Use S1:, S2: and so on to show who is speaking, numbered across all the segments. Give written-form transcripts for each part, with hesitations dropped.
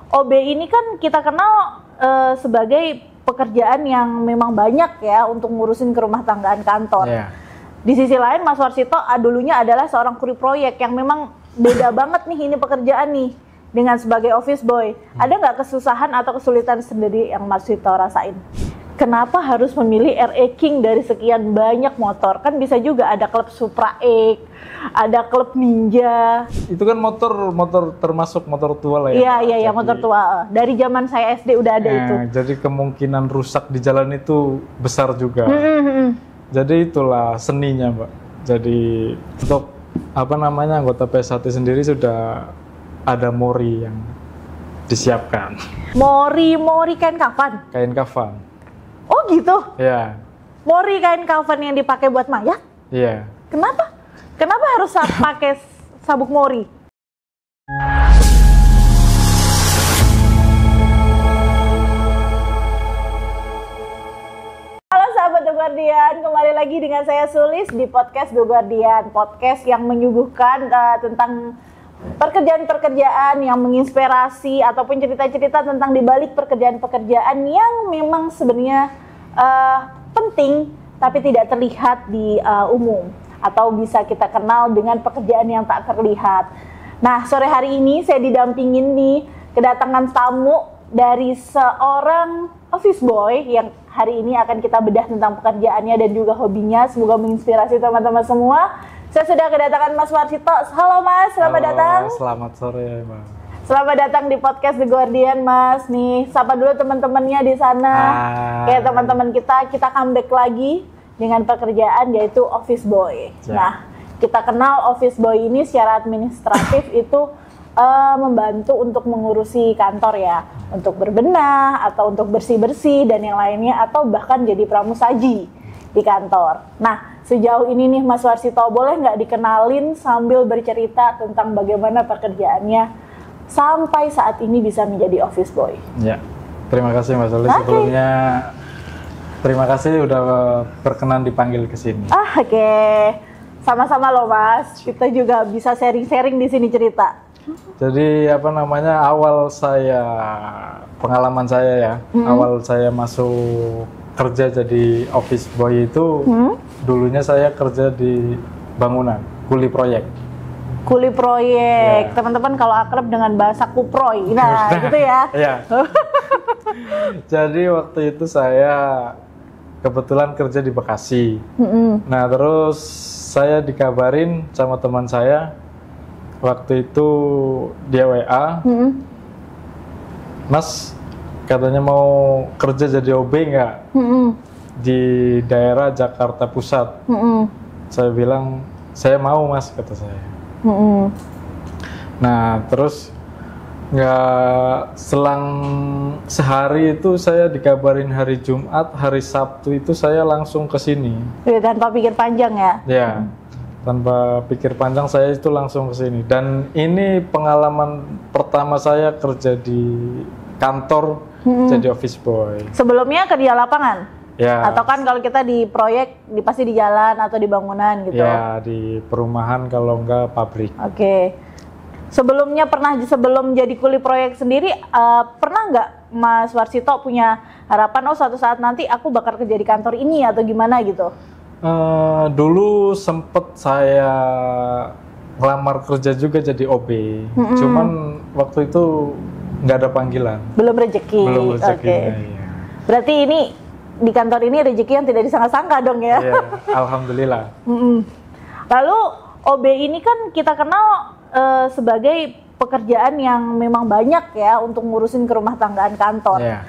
S1: OB ini kan kita kenal sebagai pekerjaan yang memang banyak ya untuk ngurusin kerumah tanggaan kantor.
S2: Yeah.
S1: Di sisi lain Mas Warsito dulunya adalah seorang kuli proyek yang memang beda banget nih ini pekerjaan nih dengan sebagai office boy. Ada nggak kesusahan atau kesulitan sendiri yang Mas Warsito rasain? Kenapa harus memilih RE King dari sekian banyak motor? Kan bisa juga ada klub Supra X, ada klub Ninja.
S2: Itu kan motor termasuk motor tua lah ya.
S1: Iya, motor tua. Dari zaman saya SD udah ada itu.
S2: Jadi kemungkinan rusak di jalan itu besar juga. Jadi itulah seninya, Mbak. Jadi untuk anggota PS1 sendiri sudah ada mori yang disiapkan.
S1: Mori kain kafan?
S2: Kain kafan.
S1: Oh gitu?
S2: Iya.
S1: Mori kain kafan yang dipakai buat mayat?
S2: Iya.
S1: Kenapa? Kenapa harus pakai sabuk mori? Halo sahabat The Guardian, kembali lagi dengan saya Sulis di podcast The Guardian. Podcast yang menyuguhkan tentang pekerjaan-pekerjaan yang menginspirasi ataupun cerita-cerita tentang dibalik pekerjaan-pekerjaan yang memang sebenarnya penting tapi tidak terlihat di umum atau bisa kita kenal dengan pekerjaan yang tak terlihat. Nah, sore hari ini saya didampingin nih kedatangan tamu dari seorang office boy yang hari ini akan kita bedah tentang pekerjaannya dan juga hobinya. Semoga menginspirasi teman-teman semua. Saya sudah kedatangan Mas Warsito. Halo Mas, selamat datang.
S2: Selamat sore, Mbak.
S1: Selamat datang di podcast The Guardian, Mas. Nih, sapa dulu teman-temannya di sana. Kayak teman-teman kita comeback lagi dengan pekerjaan yaitu office boy.
S2: Ya.
S1: Nah, kita kenal office boy ini secara administratif itu membantu untuk mengurusi kantor ya, untuk berbenah atau untuk bersih-bersih dan yang lainnya, atau bahkan jadi pramusaji di kantor. Nah, sejauh ini nih Mas Warsito, boleh nggak dikenalin sambil bercerita tentang bagaimana pekerjaannya sampai saat ini bisa menjadi office boy?
S2: Ya, terima kasih Mas Sulis. Sebelumnya terima kasih udah berkenan dipanggil ke sini.
S1: Oke. Sama-sama loh Mas, kita juga bisa sharing-sharing di sini cerita.
S2: Jadi pengalaman saya ya, awal saya masuk kerja jadi office boy itu dulunya saya kerja di bangunan, kuli proyek.
S1: Kuli proyek, teman-teman kalau akrab dengan bahasa kuproy, nah gitu ya.
S2: Iya. Jadi waktu itu saya kebetulan kerja di Bekasi. Nah terus saya dikabarin sama teman saya waktu itu dia WA, Mas katanya mau kerja jadi OB nggak di daerah Jakarta Pusat. Saya bilang saya mau Mas, kata saya. Nah terus nggak selang sehari itu saya dikabarin hari Jumat, hari Sabtu itu saya langsung ke sini.
S1: Tanpa pikir panjang ya?
S2: Ya, tanpa pikir panjang saya itu langsung ke sini. Dan ini pengalaman pertama saya kerja di kantor jadi office boy. Sebelumnya
S1: kerja lapangan?
S2: Ya.
S1: Atau kan kalau kita di proyek pasti di jalan atau di bangunan gitu?
S2: Ya, di perumahan kalau enggak pabrik.
S1: Oke. Sebelum jadi kuli proyek sendiri, pernah nggak Mas Warsito punya harapan, suatu saat nanti aku bakal kerja di kantor ini atau gimana gitu?
S2: Dulu sempet saya ngelamar kerja juga jadi OB, cuman waktu itu nggak ada panggilan. Belum rezeki.
S1: Okay. Ya. Berarti ini di kantor ini rezeki yang tidak disangka-sangka dong ya?
S2: Iya, alhamdulillah.
S1: Lalu OB ini kan kita kenal sebagai pekerjaan yang memang banyak ya untuk ngurusin kerumah tanggaan kantor.
S2: Yeah.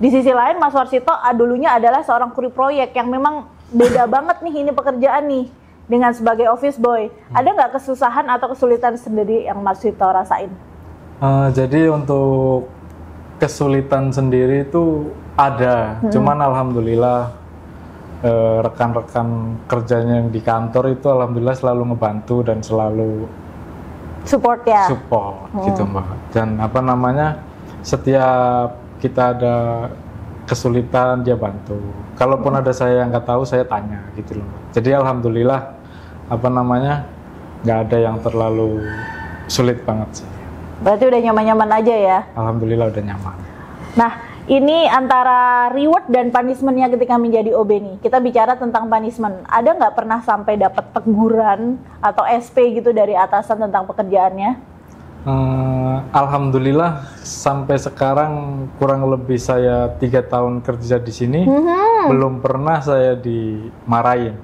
S1: Di sisi lain Mas Warsito dulunya adalah seorang kuli proyek yang memang beda banget nih ini pekerjaan nih dengan sebagai office boy. Ada nggak kesusahan atau kesulitan sendiri yang Mas Warsito rasain?
S2: Jadi untuk kesulitan sendiri itu ada, cuman alhamdulillah rekan-rekan kerjanya yang di kantor itu alhamdulillah selalu ngebantu dan selalu
S1: support ya?
S2: Support gitu Mbak. Dan setiap kita ada kesulitan dia bantu. Kalaupun ada saya yang nggak tahu saya tanya gitu loh. Jadi alhamdulillah nggak ada yang terlalu sulit banget sih.
S1: Berarti udah nyaman-nyaman aja ya?
S2: Alhamdulillah udah nyaman.
S1: Nah, ini antara reward dan punishment-nya ketika menjadi OB nih. Kita bicara tentang punishment. Ada nggak pernah sampai dapat teguran atau SP gitu dari atasan tentang pekerjaannya?
S2: Alhamdulillah sampai sekarang kurang lebih saya 3 tahun kerja di sini, belum pernah saya dimarahin.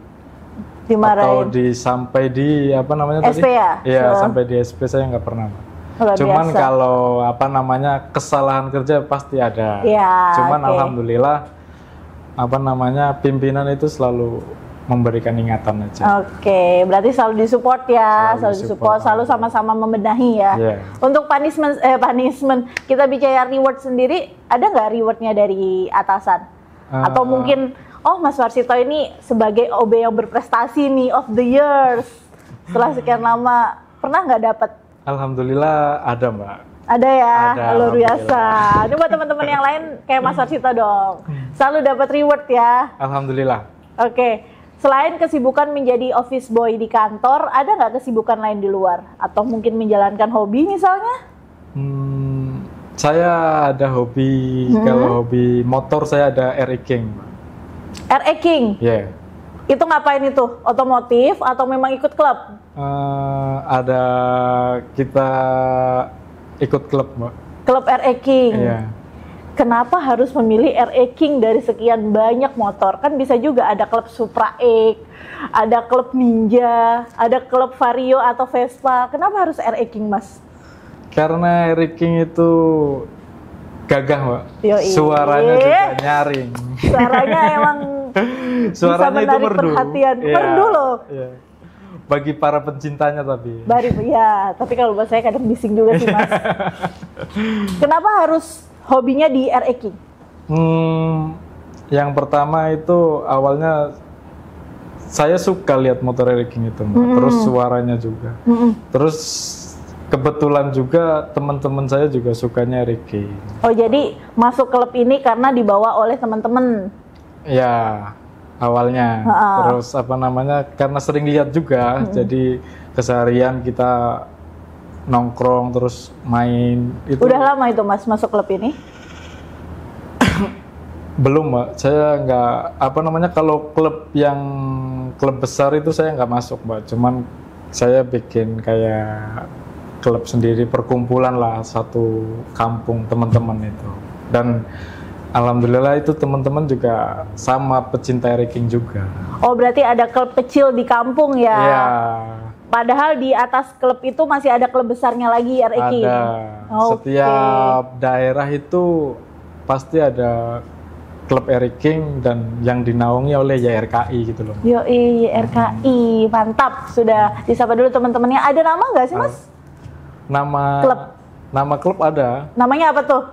S2: Atau sampai di apa namanya
S1: SP
S2: tadi?
S1: ya?
S2: Iya, sampai di SP saya nggak pernah. Cuman
S1: biasa.
S2: kalau apa namanya kesalahan kerja pasti ada.
S1: Ya,
S2: Cuman alhamdulillah apa namanya pimpinan itu selalu memberikan ingatan aja.
S1: Oke, berarti selalu disupport ya, selalu disupport, selalu sama-sama membenahi ya.
S2: Yeah.
S1: Untuk punishment, kita bicara reward sendiri, ada nggak rewardnya dari atasan? Atau mungkin, oh Mas Warsito ini sebagai OB yang berprestasi nih of the years, setelah sekian lama, pernah nggak dapat?
S2: Alhamdulillah ada Mbak.
S1: Ada ya,
S2: Ada,
S1: luar biasa. Ini buat teman-teman yang lain kayak Mas Warsito dong, selalu dapat reward ya.
S2: Alhamdulillah.
S1: Oke. Selain kesibukan menjadi office boy di kantor, ada nggak kesibukan lain di luar? Atau mungkin menjalankan hobi misalnya?
S2: Saya ada hobi, kalau hobi motor saya ada RE King.
S1: RE King?
S2: Iya.
S1: Itu ngapain itu? Otomotif atau memang ikut klub?
S2: Ada kita ikut klub Mbak.
S1: Klub RE King?
S2: Iya.
S1: Kenapa harus memilih RE King dari sekian banyak motor? Kan bisa juga ada klub Supra X, ada klub Ninja, ada klub Vario atau Vespa. Kenapa harus RE King, Mas?
S2: Karena RE King itu gagah, Mbak.
S1: Yoi.
S2: Suaranya juga nyaring.
S1: Suaranya emang
S2: suaranya
S1: bisa
S2: itu
S1: menarik
S2: merdu.
S1: perhatian.
S2: Iya,
S1: Merdu loh.
S2: Iya. Bagi para pencintanya tapi.
S1: Ya, tapi kalau buat saya kadang bising juga sih, Mas. Kenapa harus hobinya di RE King?
S2: Yang pertama itu awalnya saya suka lihat motor RE King itu, Mbak. Terus suaranya juga. Terus kebetulan juga teman-teman saya juga sukanya RE King.
S1: Oh, jadi masuk klub ini karena dibawa oleh teman-teman?
S2: Ya, awalnya. Terus apa namanya? Karena sering lihat juga, jadi keseharian kita nongkrong terus main itu.
S1: Udah lama itu Mas masuk klub ini?
S2: Belum Mbak, saya nggak apa namanya kalau klub besar itu saya nggak masuk Mbak, cuman saya bikin kayak klub sendiri, perkumpulan lah satu kampung teman-teman itu. Dan alhamdulillah itu teman-teman juga sama pecinta RE King juga.
S1: Oh, berarti ada klub kecil di kampung ya?
S2: Iya.
S1: Padahal di atas klub itu masih ada klub besarnya lagi RE King.
S2: Ada. Setiap daerah itu pasti ada klub RE King dan yang dinaungi oleh YRKI gitu loh.
S1: Yoi, YRKI, mantap. Sudah disapa dulu teman-temannya. Ada nama nggak sih Mas?
S2: Nama klub ada.
S1: Namanya apa tuh?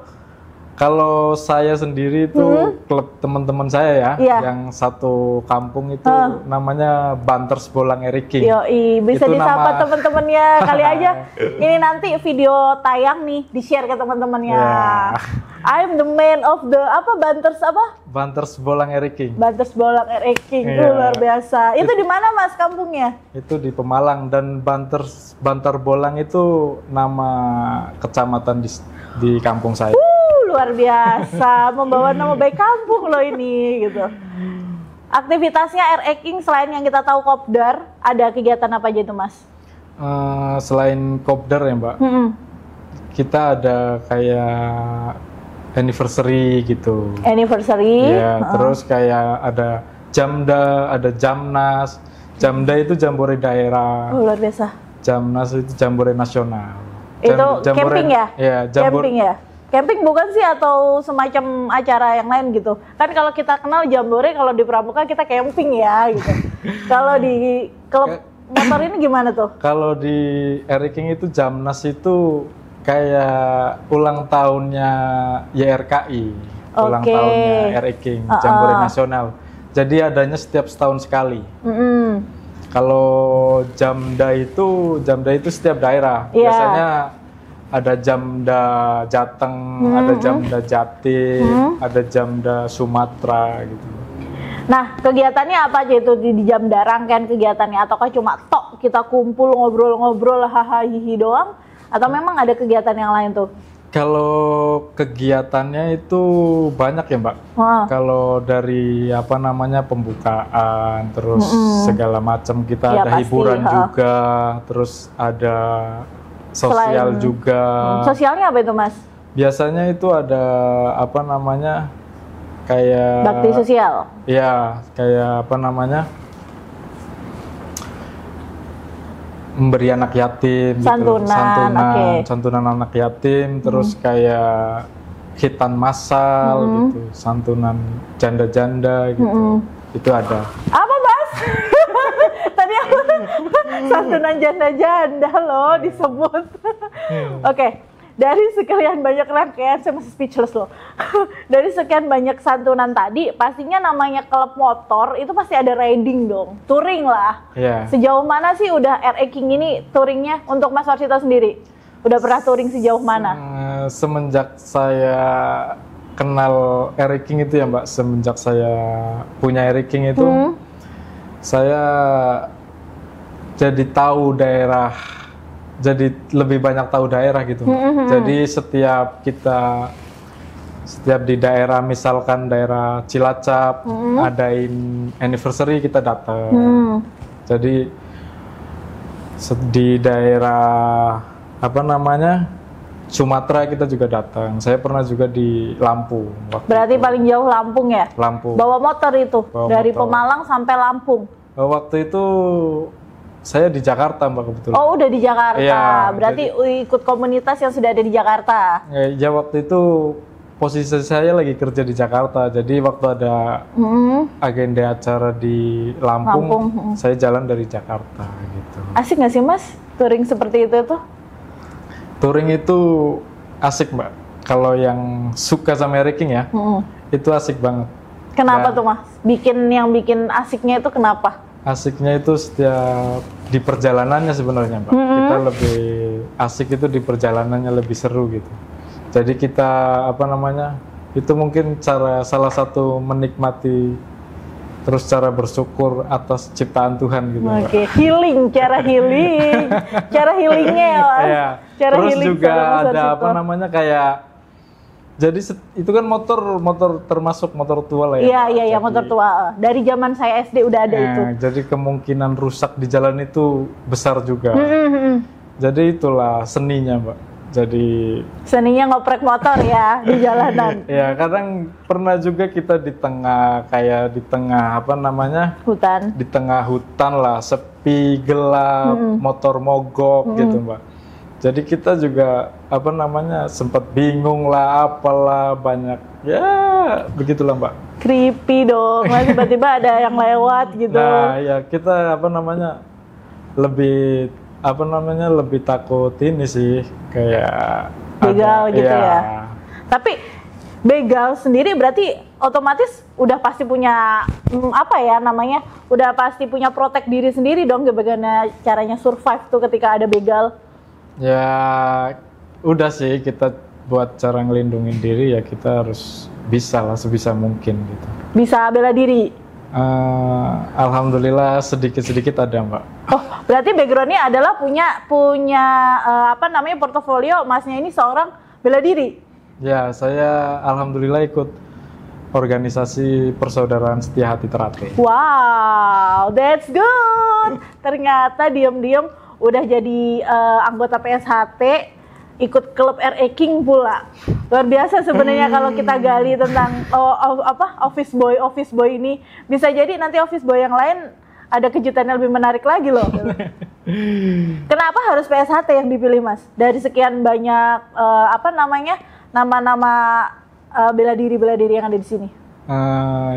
S2: Kalau saya sendiri itu klub teman-teman saya ya, yang satu kampung itu namanya Banters Bolang RE King.
S1: Yoi, bisa
S2: itu
S1: disapa teman-temannya kali aja. Ini nanti video tayang nih, di-share ke teman-temannya.
S2: Yeah.
S1: I'm the man of the
S2: Banters Bolang RE King.
S1: Banters Bolang RE King. Luar biasa. Itu di mana Mas kampungnya? Itu
S2: di Pemalang, dan Bantar Bolang itu nama kecamatan di kampung saya.
S1: Luar biasa, membawa nama baik kampung loh ini gitu. Aktivitasnya RE King selain yang kita tahu kopdar, ada kegiatan apa aja itu Mas?
S2: Selain kopdar ya Mbak, kita ada kayak anniversary gitu.
S1: Anniversary?
S2: Ya, terus kayak ada Jamda, ada Jamnas. Jamda itu jambore daerah.
S1: Oh, luar biasa.
S2: Jamnas itu jambore nasional.
S1: Itu camping ya?
S2: Ya,
S1: camping ya? Camping bukan sih atau semacam acara yang lain gitu? Kan kalau kita kenal jambore, kalau di pramuka kita camping ya gitu. Kalau di klub motor ini gimana tuh?
S2: Kalau di RE King itu Jamnas itu kayak ulang tahunnya YRKI, ulang tahunnya RE King, jambore nasional. Jadi adanya setiap setahun sekali. Kalau Jamda itu setiap daerah. Biasanya ada Jamda Jateng, ada Jamda Jatim, ada Jamda Sumatera gitu.
S1: Nah, kegiatannya apa aja itu di Jamda? Rangkaian kegiatannya ataukah cuma tok kita kumpul ngobrol-ngobrol hahaha doang, Atau memang ada kegiatan yang lain tuh?
S2: Kalau kegiatannya itu banyak ya Mbak.
S1: Wah.
S2: Kalau dari apa namanya pembukaan, terus segala macam kita
S1: Ya,
S2: ada
S1: pasti,
S2: hiburan
S1: ha.
S2: juga, terus ada sosial
S1: Selain-
S2: juga.
S1: Sosialnya apa itu Mas?
S2: Biasanya itu ada apa namanya kayak
S1: Bakti sosial?
S2: ya kayak apa namanya memberi anak yatim
S1: Santunan,
S2: gitu.
S1: oke.
S2: Santunan anak yatim, terus kayak khitan massal gitu, santunan janda-janda gitu. Itu ada.
S1: Apa Mas? Tadi aku santunan janda-janda loh disebut. Oke. Dari sekian banyak rangkaian, saya masih speechless loh. Dari sekian banyak santunan tadi, pastinya namanya klub motor itu pasti ada riding dong, touring lah.
S2: Iya.
S1: Sejauh mana sih udah RE King ini touringnya untuk Mas Warsito sendiri? Udah pernah touring sejauh mana?
S2: Semenjak saya kenal Eric King itu ya Mbak, semenjak saya punya Eric King itu, saya jadi tahu daerah, jadi lebih banyak tahu daerah gitu. Jadi setiap di daerah, misalkan daerah Cilacap, adain anniversary kita datang. Jadi di daerah apa namanya Sumatera kita juga datang. Saya pernah juga di Lampung.
S1: Berarti paling jauh Lampung ya?
S2: Lampung.
S1: Bawa motor itu,
S2: Bawa
S1: dari
S2: motor.
S1: Pemalang sampai Lampung.
S2: Waktu itu saya di Jakarta Mbak kebetulan.
S1: Oh udah di Jakarta,
S2: Iya,
S1: berarti ikut komunitas yang sudah ada di Jakarta.
S2: Ya waktu itu posisi saya lagi kerja di Jakarta, jadi waktu ada agenda acara di Lampung, saya jalan dari Jakarta gitu.
S1: Asik nggak sih Mas, touring seperti itu tuh?
S2: Touring itu asik Mbak, kalau yang suka sama Eric King ya, itu asik banget.
S1: Kenapa
S2: Dan
S1: tuh Mas? Yang bikin asiknya itu kenapa?
S2: asiknya itu setiap di perjalanannya sebenarnya Mbak, kita lebih asik itu di perjalanannya, lebih seru gitu. Jadi kita apa namanya, itu mungkin salah satu menikmati, terus cara bersyukur atas ciptaan Tuhan gitu Mbak.
S1: Oke, healing, cara healingnya ya Mas.
S2: Iya.
S1: Cara
S2: Terus
S1: healing
S2: juga
S1: secara Mas
S2: ada apa
S1: Warsito.
S2: namanya kayak, jadi itu kan motor termasuk motor tua lah ya.
S1: Iya,
S2: Jadi,
S1: motor tua. Dari zaman saya SD udah ada itu.
S2: Jadi kemungkinan rusak di jalan itu besar juga. Jadi itulah seninya Mbak. Jadi
S1: Seninya ngoprek motor ya di jalanan.
S2: ya kadang pernah juga kita di tengah apa namanya,
S1: Hutan.
S2: di tengah hutan lah, sepi, gelap, motor mogok gitu Mbak. Jadi kita juga apa namanya sempat bingung lah, apalah banyak ya begitulah Mbak.
S1: Creepy dong, Mas, tiba-tiba ada yang lewat gitu.
S2: Nah ya kita apa namanya lebih takut ini sih, kayak
S1: Begal gitu
S2: iya.
S1: ya. Tapi begal sendiri berarti otomatis udah pasti punya apa ya namanya? Udah pasti punya protek diri sendiri dong, bagaimana caranya survive tuh ketika ada begal.
S2: Ya udah sih, kita buat cara ngelindungin diri ya kita harus bisa lah sebisa mungkin gitu.
S1: Bisa bela diri.
S2: Alhamdulillah sedikit-sedikit ada Mbak.
S1: Oh, berarti backgroundnya adalah punya apa namanya portofolio Masnya ini seorang bela diri.
S2: Ya saya alhamdulillah ikut organisasi Persaudaraan Setia Hati Terate.
S1: Wow, that's good. Ternyata diam-diam udah jadi anggota PSHT, ikut klub RE King pula. Luar biasa sebenarnya kalau kita gali tentang office boy ini. Bisa jadi nanti office boy yang lain ada kejutan yang lebih menarik lagi loh. Kenapa harus PSHT yang dipilih Mas? Dari sekian banyak nama-nama bela diri yang ada di sini.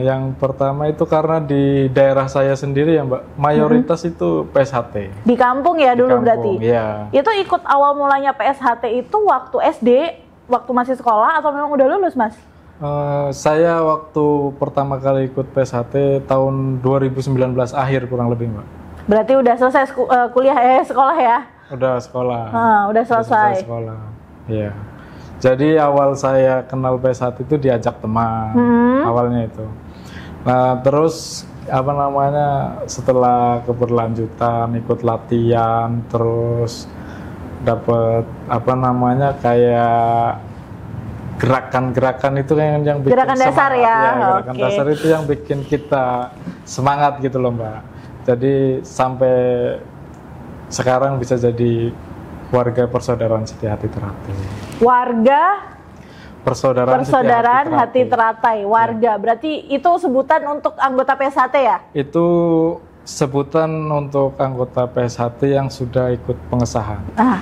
S2: Yang pertama itu karena di daerah saya sendiri ya Mbak, mayoritas itu PSHT.
S1: Di kampung ya
S2: Di
S1: dulu
S2: kampung,
S1: berarti?
S2: iya.
S1: Itu ikut awal mulanya PSHT itu waktu SD, waktu masih sekolah atau memang udah lulus Mas?
S2: Saya waktu pertama kali ikut PSHT tahun 2019 akhir kurang lebih Mbak.
S1: Berarti udah selesai sekolah ya?
S2: Udah sekolah.
S1: Udah selesai.
S2: Sekolah. Iya. Jadi awal saya kenal PSHT itu diajak teman, awalnya itu. Nah terus apa namanya setelah keberlanjutan ikut latihan, terus dapat apa namanya kayak gerakan-gerakan itu yang bikin
S1: Gerakan dasar
S2: semangat.
S1: ya,
S2: Gerakan
S1: oke.
S2: dasar itu yang bikin kita semangat gitu loh Mbak. Jadi sampai sekarang bisa jadi warga persaudaraan Setiahati Teratai.
S1: Warga
S2: Persaudaraan
S1: Hati Teratai, warga. Berarti itu sebutan untuk anggota PSHT ya?
S2: Itu sebutan untuk anggota PSHT yang sudah ikut pengesahan.
S1: Nah,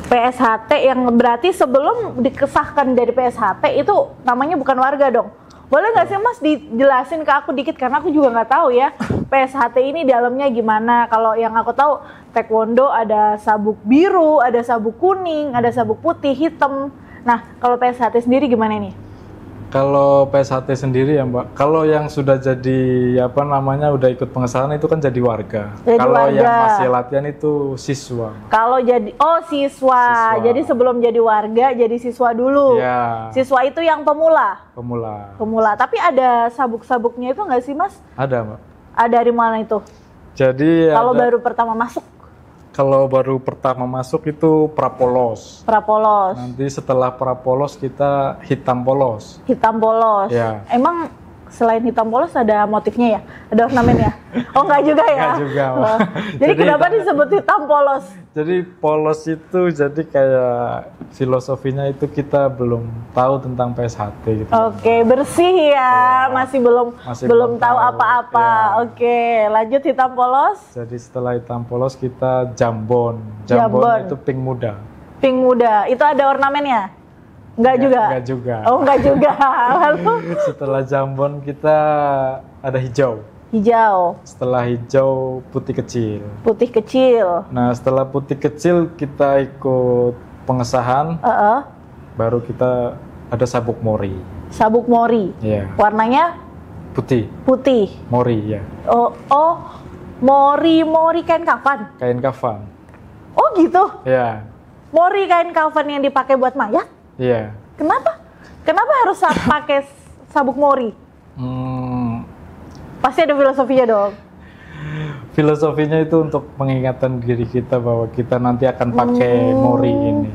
S1: PSHT yang berarti sebelum dikesahkan dari PSHT itu namanya bukan warga dong. Boleh nggak sih Mas dijelasin ke aku dikit, karena aku juga nggak tahu ya PSHT ini dalamnya gimana. Kalau yang aku tahu taekwondo ada sabuk biru, ada sabuk kuning, ada sabuk putih, hitam. Nah, kalau PSHT sendiri gimana nih?
S2: Kalau PSHT sendiri ya Mbak, kalau yang sudah jadi apa namanya udah ikut pengesahan itu kan jadi warga.
S1: Jadi
S2: Kalau
S1: warga.
S2: yang masih latihan itu siswa.
S1: Kalau jadi siswa. Jadi sebelum jadi warga jadi siswa dulu.
S2: Ya,
S1: Siswa itu yang pemula.
S2: pemula.
S1: Tapi ada sabuk-sabuknya itu nggak sih Mas?
S2: Ada Mbak.
S1: Dari mana itu?
S2: Jadi
S1: Kalau
S2: ada-
S1: baru pertama masuk,
S2: kalau baru pertama masuk itu prapolos.
S1: prapolos,
S2: Nanti setelah prapolos kita hitam polos.
S1: hitam polos.
S2: Ya.
S1: Emang selain hitam polos ada motifnya ya? Ada ornamennya? Oh nggak juga ya?
S2: Nggak juga, Mbak.
S1: Oh. Jadi kenapa
S2: Jadi-
S1: disebut hitam polos?
S2: Jadi polos itu jadi kayak filosofinya itu kita belum tahu tentang PSHT gitu.
S1: Oke, bersih ya,
S2: Ya.
S1: masih belum
S2: Masih
S1: belum
S2: belum
S1: tahu
S2: tahu.
S1: apa-apa.
S2: Ya.
S1: Oke, lanjut hitam polos,
S2: Jadi setelah hitam polos kita jambon.
S1: Jambon.
S2: Jambon itu pink muda.
S1: pink muda. Itu ada ornamennya? Enggak juga.
S2: Enggak juga.
S1: Oh, enggak juga. Lalu
S2: Setelah jambon kita ada hijau.
S1: hijau,
S2: Setelah hijau putih kecil.
S1: putih kecil.
S2: Nah, setelah putih kecil kita ikut pengesahan, baru kita ada sabuk mori.
S1: Sabuk mori.
S2: Iya,
S1: Warnanya
S2: putih,
S1: putih.
S2: mori ya.
S1: Oh, mori kain kafan.
S2: Kain kafan.
S1: Oh gitu.
S2: Iya,
S1: Mori kain kafan yang dipakai buat mayat.
S2: iya.
S1: Kenapa? Kenapa harus pakai sabuk mori? Pasti ada filosofinya dong.
S2: Filosofinya itu untuk mengingatkan diri kita bahwa kita nanti akan pakai mori ini.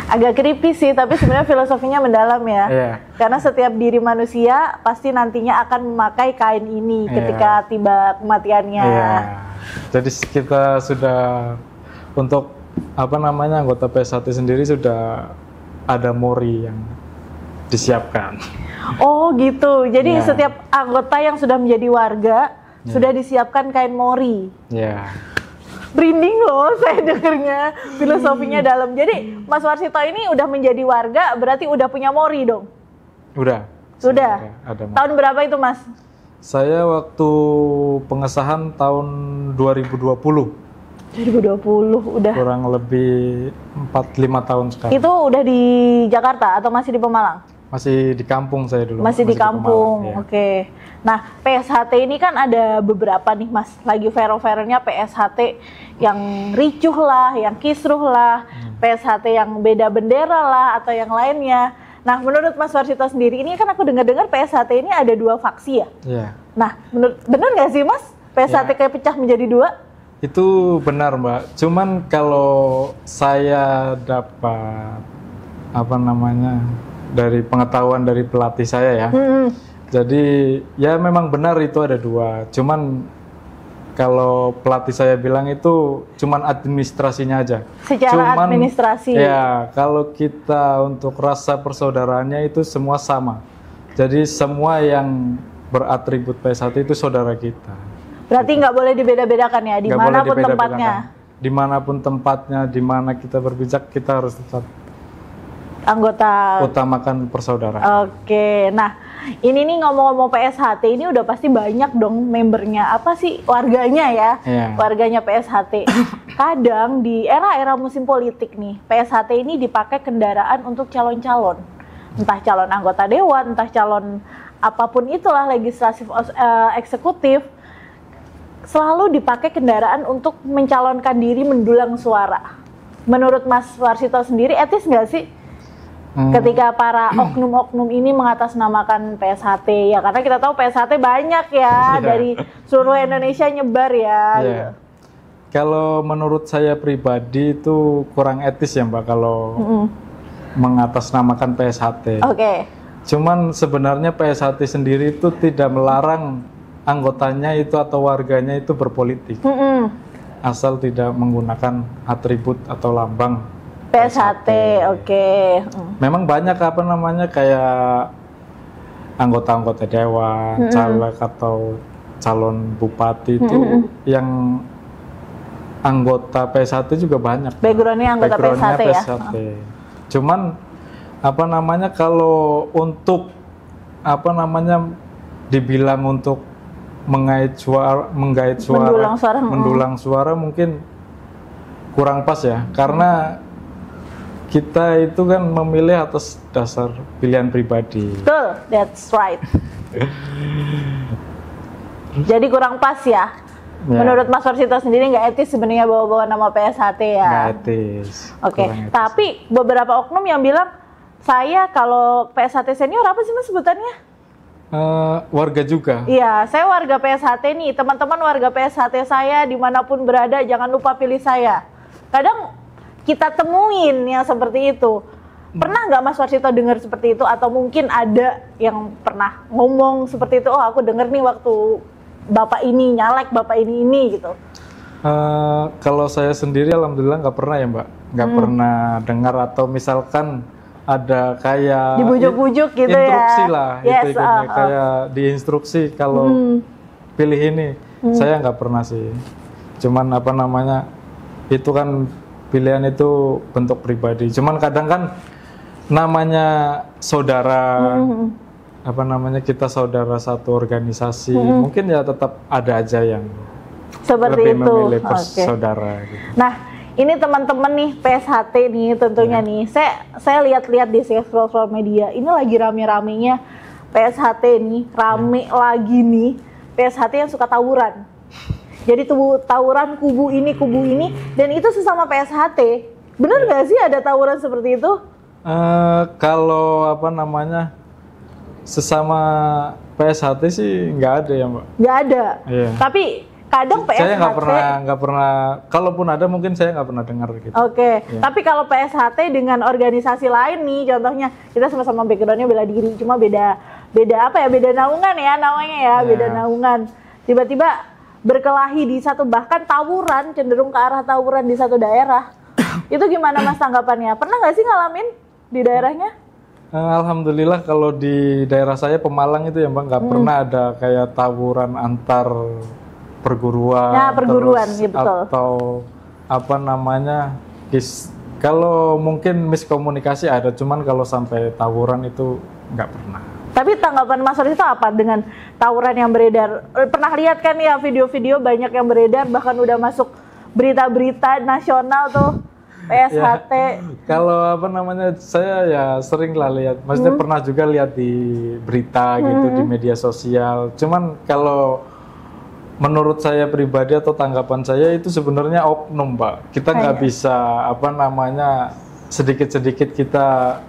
S1: Agak creepy sih, tapi sebenarnya filosofinya mendalam ya.
S2: Iya.
S1: Karena setiap diri manusia pasti nantinya akan memakai kain ini
S2: Iya.
S1: ketika tiba kematiannya.
S2: Iya. Jadi kita sudah untuk apa namanya anggota PSHT sendiri sudah ada mori yang disiapkan.
S1: Oh gitu. Jadi
S2: Iya.
S1: setiap anggota yang sudah menjadi warga sudah disiapkan kain mori.
S2: Ya.
S1: Merinding loh saya dengernya, filosofinya dalam. Jadi Mas Warsito ini udah menjadi warga, berarti udah punya mori dong?
S2: Udah.
S1: Sudah?
S2: Ada mori.
S1: Tahun berapa itu Mas?
S2: Saya waktu pengesahan tahun 2020,
S1: 2020 udah.
S2: kurang lebih 4-5 tahun sekarang.
S1: Itu udah di Jakarta atau masih di Pemalang?
S2: Masih di kampung saya dulu.
S1: Masih di kampung,
S2: Pemalang, ya.
S1: oke. Nah, PSHT ini kan ada beberapa nih Mas, lagi viral-viralnya PSHT yang ricuh lah, yang kisruh lah, PSHT yang beda bendera lah, atau yang lainnya. Nah, menurut Mas Warsito sendiri, ini kan aku dengar-dengar PSHT ini ada 2 faksi ya?
S2: Iya.
S1: Nah, bener nggak sih Mas, PSHT
S2: Ya.
S1: kayak pecah menjadi 2?
S2: Itu benar Mbak. Cuman kalau saya dapat apa namanya dari pengetahuan dari pelatih saya ya. Jadi ya memang benar itu ada 2. Cuman kalau pelatih saya bilang itu cuman administrasinya aja.
S1: Secara administrasi.
S2: Ya, kalau kita untuk rasa persaudaraannya itu semua sama. Jadi semua yang beratribut PSHT itu saudara kita.
S1: Berarti nggak boleh dibeda-bedakan ya,
S2: Nggak boleh
S1: dimanapun
S2: dibeda-bedakan.
S1: tempatnya.
S2: Dimanapun tempatnya, dimana kita berpijak, kita harus tetap
S1: Anggota.
S2: utamakan persaudaraan.
S1: Oke, nah ini nih ngomong-ngomong PSHT ini udah pasti banyak dong membernya. Apa sih warganya ya?
S2: Iya.
S1: Warganya PSHT. Kadang di era-era musim politik nih, PSHT ini dipakai kendaraan untuk calon-calon. Entah calon anggota dewan, entah calon apapun itulah legislatif eksekutif. Selalu dipakai kendaraan untuk mencalonkan diri mendulang suara. Menurut Mas Warsito sendiri etis nggak sih? Ketika para oknum-oknum ini mengatasnamakan PSHT ya, karena kita tahu PSHT banyak ya,
S2: Iya.
S1: dari seluruh Indonesia nyebar ya.
S2: Iya.
S1: Gitu.
S2: kalau menurut saya pribadi itu kurang etis ya Mbak kalau mengatasnamakan PSHT.
S1: Oke.
S2: Cuman sebenarnya PSHT sendiri itu tidak melarang anggotanya itu atau warganya itu berpolitik. Asal tidak menggunakan atribut atau lambang
S1: PSHT. Oke.
S2: Memang banyak apa namanya kayak anggota-anggota dewan, caleg atau calon bupati itu yang anggota PSHT juga banyak.
S1: Backgroundnya anggota PSHT ya.
S2: Cuman apa namanya kalau untuk apa namanya dibilang untuk menggait suara, mendulang suara mungkin kurang pas ya, karena kita itu kan memilih atas dasar pilihan pribadi.
S1: Betul, that's right. Jadi kurang pas ya. Menurut Mas Warsito sendiri nggak etis sebenarnya bawa-bawa nama PSHT ya?
S2: Nggak etis.
S1: Oke, tapi beberapa oknum yang bilang, saya kalau PSHT senior apa sih Mas sebutannya?
S2: Warga juga.
S1: Iya, saya warga PSHT nih. Teman-teman warga PSHT saya dimanapun berada, jangan lupa pilih saya. Kadang kita temuin yang seperti itu. Pernah nggak Mas Warsito dengar seperti itu? Atau mungkin ada yang pernah ngomong seperti itu, oh aku denger nih waktu bapak ini nyalek, bapak ini gitu.
S2: Kalau saya sendiri alhamdulillah nggak pernah ya Mbak, nggak pernah dengar atau misalkan ada kayak
S1: dibujuk-bujuk gitu
S2: instruksi
S1: ya.
S2: lah,
S1: Yes,
S2: itu kayak diinstruksi kalau pilih ini. Saya nggak pernah sih. Cuman apa namanya itu kan pilihan itu bentuk pribadi. Cuman kadang kan namanya saudara. Apa namanya kita saudara satu organisasi, mungkin ya tetap ada aja yang
S1: seperti
S2: lebih
S1: itu
S2: memilih saudara gitu.
S1: Nah ini teman-teman nih PSHT nih tentunya nih saya lihat-lihat di scroll media ini lagi rame-ramenya PSHT nih, rame lagi nih PSHT yang suka tawuran. Jadi tawuran kubu ini dan itu sesama PSHT. Bener nggak sih ada tawuran seperti itu?
S2: Kalau apa namanya sesama PSHT sih nggak ada ya Mbak.
S1: Nggak ada.
S2: Iya.
S1: Tapi kadang PSHT.
S2: Saya nggak pernah. Kalaupun ada mungkin saya nggak pernah dengar gitu.
S1: Oke.
S2: Iya.
S1: Tapi kalau PSHT dengan organisasi lain nih, contohnya kita sama-sama backgroundnya bela diri, cuma beda apa ya? Beda naungan ya namanya ya, beda naungan. Tiba-tiba berkelahi di satu, bahkan tawuran, cenderung ke arah tawuran di satu daerah. Itu gimana Mas tanggapannya? Pernah nggak sih ngalamin di daerahnya?
S2: Alhamdulillah kalau di daerah saya Pemalang itu ya Mbak nggak pernah ada kayak tawuran antar perguruan,
S1: ya, perguruan
S2: terus,
S1: ya, betul.
S2: Atau apa namanya kalau mungkin miskomunikasi ada, cuman kalau sampai tawuran itu nggak pernah.
S1: Tapi tanggapan Mas Warsito itu apa dengan tawuran yang beredar? Pernah lihat kan ya video-video banyak yang beredar, bahkan udah masuk berita-berita nasional tuh. PSHT.
S2: Ya, kalau apa namanya saya ya sering lah lihat, maksudnya pernah juga lihat di berita gitu di media sosial. Cuman kalau menurut saya pribadi atau tanggapan saya itu sebenarnya oknum Mbak. Kita nggak bisa apa namanya sedikit-sedikit kita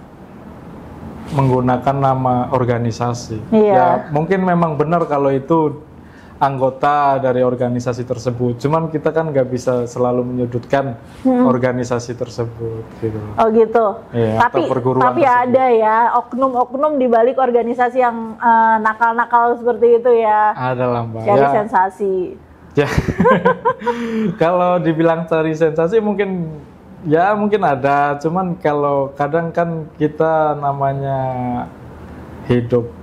S2: menggunakan nama organisasi. Ya mungkin memang benar kalau itu anggota dari organisasi tersebut. Cuman kita kan nggak bisa selalu menyudutkan organisasi tersebut gitu.
S1: Oh gitu.
S2: Ya,
S1: tapi
S2: tersebut.
S1: ada ya oknum-oknum di balik organisasi yang nakal-nakal seperti itu ya.
S2: Ada lah Mbak.
S1: Cari sensasi.
S2: Ya. Kalau dibilang cari sensasi mungkin ada. Cuman kalau kadang kan kita namanya hidup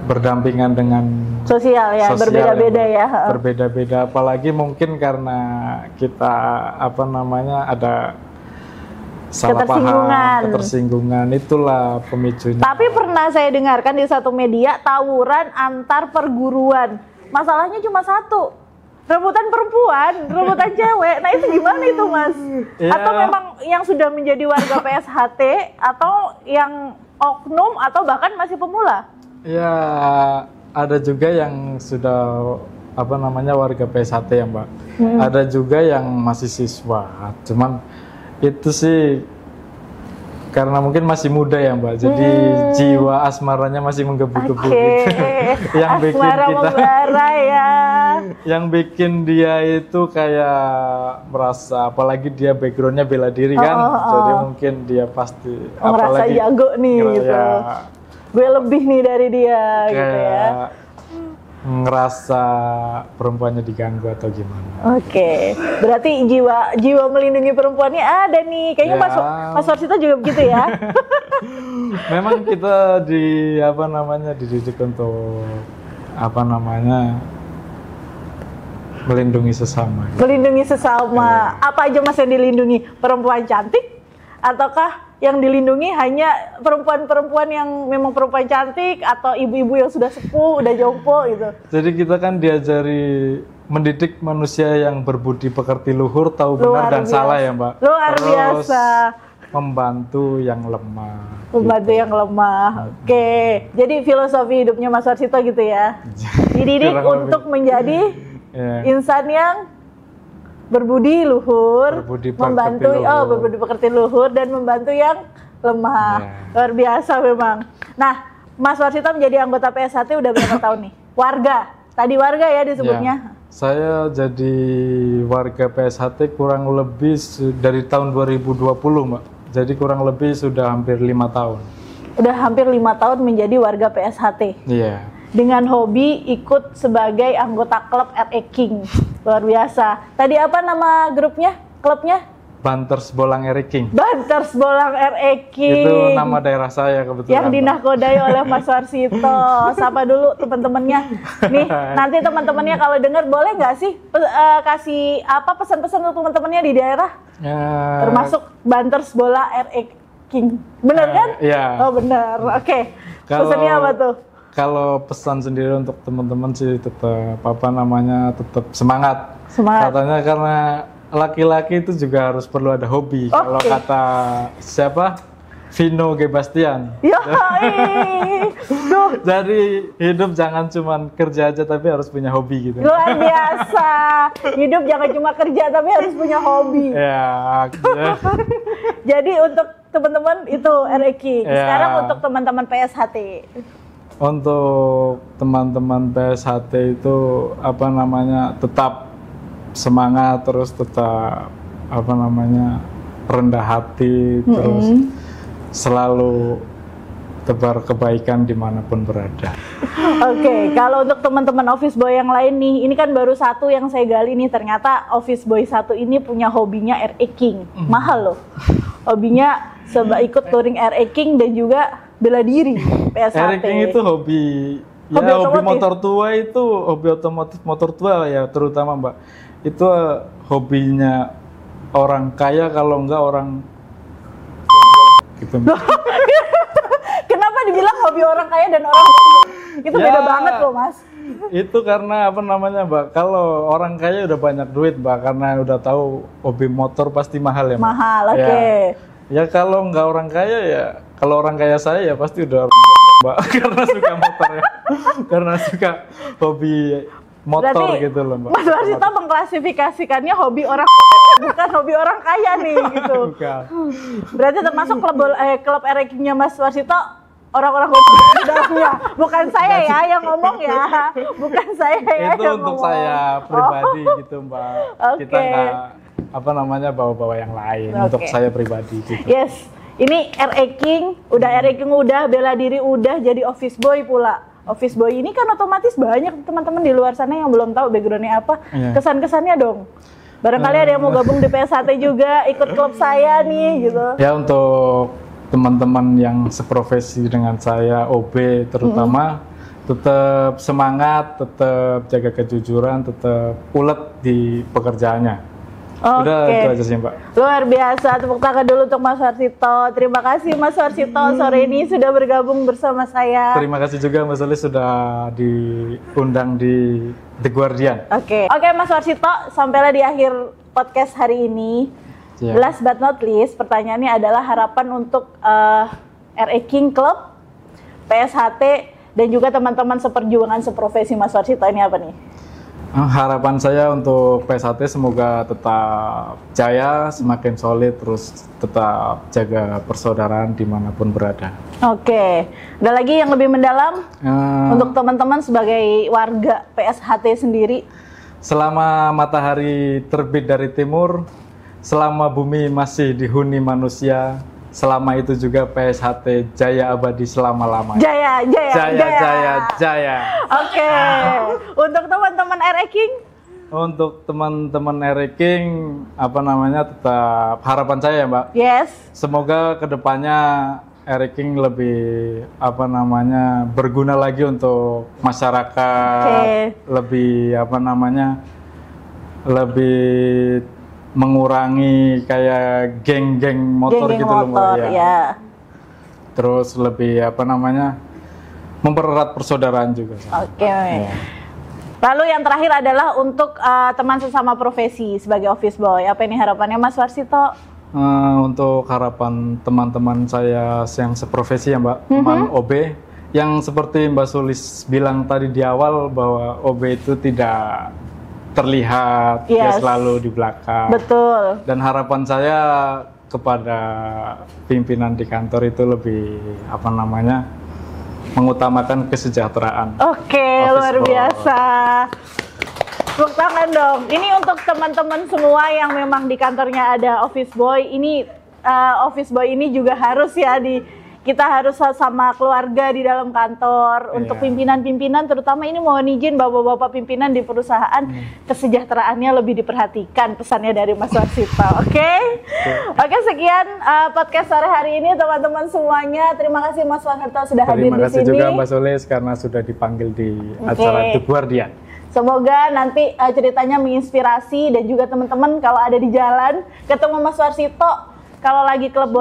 S2: berdampingan dengan
S1: sosial ya, berbeda-beda ya.
S2: Berbeda-beda, apalagi mungkin karena kita apa namanya ada salah paham, ketersinggungan, itulah pemicunya.
S1: Tapi pernah saya dengarkan di satu media tawuran antar perguruan. Masalahnya cuma satu, rebutan perempuan, rebutan cewek. Nah itu gimana itu Mas?
S2: Ya.
S1: Atau memang yang sudah menjadi warga PSHT atau yang oknum atau bahkan masih pemula?
S2: Ya ada juga yang sudah apa namanya warga PSHT ya Mbak. Ada juga yang masih siswa. Cuman itu sih karena mungkin masih muda ya Mbak, jadi jiwa asmaranya masih menggebu-gebu gitu. Yang bikin
S1: Asmara
S2: kita
S1: membara ya.
S2: yang bikin dia itu kayak merasa, apalagi dia backgroundnya bela diri kan, jadi mungkin dia pasti
S1: Merasa
S2: apalagi
S1: jago nih gitu.
S2: ya,
S1: Gue lebih nih dari dia gitu ya.
S2: kayak ngerasa perempuannya diganggu atau gimana.
S1: Oke, berarti jiwa melindungi perempuannya ada nih. Kayaknya
S2: Ya.
S1: Mas Warsito juga begitu ya.
S2: Memang kita dididik untuk melindungi sesama.
S1: Melindungi sesama. Apa aja Mas yang dilindungi? Perempuan cantik? Ataukah yang dilindungi hanya perempuan-perempuan yang memang perempuan cantik atau ibu-ibu yang sudah sepuh, udah jompo gitu?
S2: Jadi kita kan diajari mendidik manusia yang berbudi pekerti luhur, tahu benar dan salah ya Mbak.
S1: Luar
S2: Terus
S1: biasa.
S2: membantu yang lemah.
S1: Membantu yang lemah. Oke. Jadi filosofi hidupnya Mas Warsito gitu ya. Dididik
S2: Kurang
S1: untuk
S2: lebih.
S1: menjadi
S2: Ya.
S1: insan yang berbudi luhur,
S2: Berbudi
S1: membantu
S2: pekerti luhur.
S1: berbudi pekerti luhur dan membantu yang lemah.
S2: Ya.
S1: Luar biasa memang. Nah, Mas Warsito menjadi anggota PSHT udah berapa tahun nih? Warga. Tadi warga ya disebutnya.
S2: Ya. Saya jadi warga PSHT kurang lebih dari tahun 2020 Mbak. Jadi kurang lebih sudah hampir 5 tahun.
S1: Udah hampir 5 tahun menjadi warga PSHT.
S2: Iya.
S1: Dengan hobi ikut sebagai anggota klub RE King. Luar biasa. Tadi apa nama grupnya? Klubnya?
S2: Banters Bolang Eri King.
S1: Banters Bolang RE King.
S2: Itu nama daerah saya kebetulan.
S1: Yang
S2: Mbak.
S1: dinakodai oleh Mas Warsito. Sapa dulu teman-temannya. Nih, nanti teman-temannya kalau dengar boleh nggak sih kasih apa pesan-pesan untuk teman-temannya di daerah?
S2: Ya,
S1: Termasuk Banters Bola RE King. Bener kan?
S2: Iya.
S1: Oh bener. Oke.
S2: Kalau-
S1: Pesannya apa tuh?
S2: Kalau pesan sendiri untuk teman-teman sih tetap tetap semangat.
S1: Semangat.
S2: Katanya karena laki-laki itu juga harus perlu ada hobi. Kalau kata siapa? Vino G. Bastian.
S1: Yoi. Duh,
S2: Jadi hidup jangan cuma kerja aja tapi harus punya hobi gitu.
S1: luar biasa. Hidup jangan cuma kerja tapi harus punya hobi.
S2: Ya,
S1: Jadi untuk teman-teman itu RE King.
S2: Ya.
S1: Sekarang untuk teman-teman PSHT.
S2: untuk teman-teman PSHT itu tetap semangat, terus tetap rendah hati, terus selalu tebar kebaikan dimanapun berada.
S1: Oke, kalau untuk teman-teman office boy yang lain nih, ini kan baru satu yang saya gali nih, ternyata office boy satu ini punya hobinya RE King. Mahal loh. Hobinya ikut touring RE King dan juga bela diri PSHT.
S2: RE King itu hobi
S1: otomotif.
S2: motor tua, itu hobi otomotif motor tua ya terutama Mbak. Itu hobinya orang kaya, kalau enggak orang gitu.
S1: Kenapa dibilang hobi orang kaya dan orang itu beda banget loh Mas.
S2: Itu karena Mbak, kalau orang kaya udah banyak duit Mbak, karena udah tahu hobi motor pasti mahal ya Mbak.
S1: Mahal, oke.
S2: Ya kalau nggak orang kaya ya, kalau orang kaya saya ya pasti udah Mbak, karena suka motor ya, karena suka hobi motor.
S1: Berarti,
S2: gitu loh Mbak.
S1: Mas Warsito mengklasifikasikannya hobi orang bukan hobi orang kaya nih gitu.
S2: Bukan.
S1: Berarti termasuk klub RE King-nya Mas Warsito orang-orang hobi dalamnya. Bukan saya ya yang ngomong ya. Bukan saya ya
S2: Itu
S1: yang
S2: untuk
S1: ngomong.
S2: saya pribadi gitu Mbak. Kita
S1: Oke.
S2: nggak bawa-bawa yang lain.
S1: Oke.
S2: Untuk saya pribadi gitu.
S1: Yes. Ini RE King, udah bela diri udah, jadi office boy pula. Office boy ini kan otomatis banyak teman-teman di luar sana yang belum tahu backgroundnya apa.
S2: Iya.
S1: Kesan-kesannya dong. Barangkali ada yang mau gabung di PSHT juga, ikut klub saya nih gitu.
S2: Ya, untuk teman-teman yang seprofesi dengan saya, OB terutama, tetap semangat, tetap jaga kejujuran, tetap ulet di pekerjaannya. Udah itu aja sih Mbak.
S1: Luar biasa, tepuk tangan dulu untuk Mas Warsito. Terima kasih Mas Warsito sore ini sudah bergabung bersama saya.
S2: Terima kasih juga Mas Solis sudah diundang di The Guardian.
S1: Oke, Mas Warsito, sampailah di akhir podcast hari ini.
S2: Ya.
S1: Last but not least, pertanyaannya adalah harapan untuk RE King Club, PSHT, dan juga teman-teman seperjuangan seprofesi Mas Warsito ini apa nih?
S2: Harapan saya untuk PSHT semoga tetap jaya, semakin solid, terus tetap jaga persaudaraan dimanapun berada.
S1: Oke, ada lagi yang lebih mendalam untuk teman-teman sebagai warga PSHT sendiri?
S2: Selama matahari terbit dari timur, selama bumi masih dihuni manusia, selama itu juga PSHT jaya abadi selama-lamanya.
S1: Jaya, jaya,
S2: Jaya,
S1: jaya.
S2: jaya, jaya.
S1: Oke, untuk teman-teman RE King?
S2: Untuk teman-teman RE King, tetap harapan saya ya Mbak.
S1: Yes.
S2: Semoga kedepannya RE King lebih berguna lagi untuk masyarakat, lebih lebih mengurangi kayak geng-geng motor
S1: Geng-geng
S2: gitu loh Mbak.
S1: ya.
S2: Terus lebih mempererat persaudaraan juga.
S1: Oke. Lalu yang terakhir adalah untuk teman sesama profesi sebagai office boy. Apa ini harapannya Mas Warsito?
S2: Untuk harapan teman-teman saya yang seprofesi ya Mbak, teman OB, yang seperti Mbak Sulis bilang tadi di awal bahwa OB itu tidak terlihat, dia selalu di belakang.
S1: Betul.
S2: Dan harapan saya kepada pimpinan di kantor itu lebih mengutamakan kesejahteraan.
S1: Oke, luar biasa. Tepuk tangan dong. Ini untuk teman-teman semua yang memang di kantornya ada office boy. Ini office boy ini juga harus ya kita harus sama keluarga di dalam kantor. Untuk pimpinan-pimpinan terutama ini mohon izin bapak-bapak pimpinan di perusahaan kesejahteraannya lebih diperhatikan, pesannya dari Mas Warsito. Oke, sekian podcast sore hari ini teman-teman semuanya. Terima kasih Mas Warsito sudah hadir di sini.
S2: Terima kasih juga Mbak Sulis karena sudah dipanggil di acara The Guardian.
S1: Semoga nanti ceritanya menginspirasi dan juga teman-teman kalau ada di jalan ketemu Mas Warsito, kalau lagi klub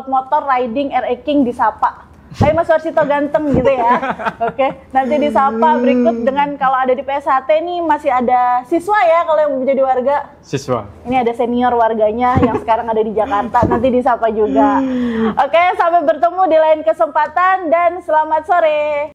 S1: motor riding RE King disapa. Hai Mas Warsito ganteng gitu ya. Oke, nanti disapa. Berikut dengan kalau ada di PSHT nih masih ada siswa ya kalau yang menjadi warga.
S2: Siswa.
S1: Ini ada senior warganya yang sekarang ada di Jakarta, nanti disapa juga. Oke, sampai bertemu di lain kesempatan dan selamat sore.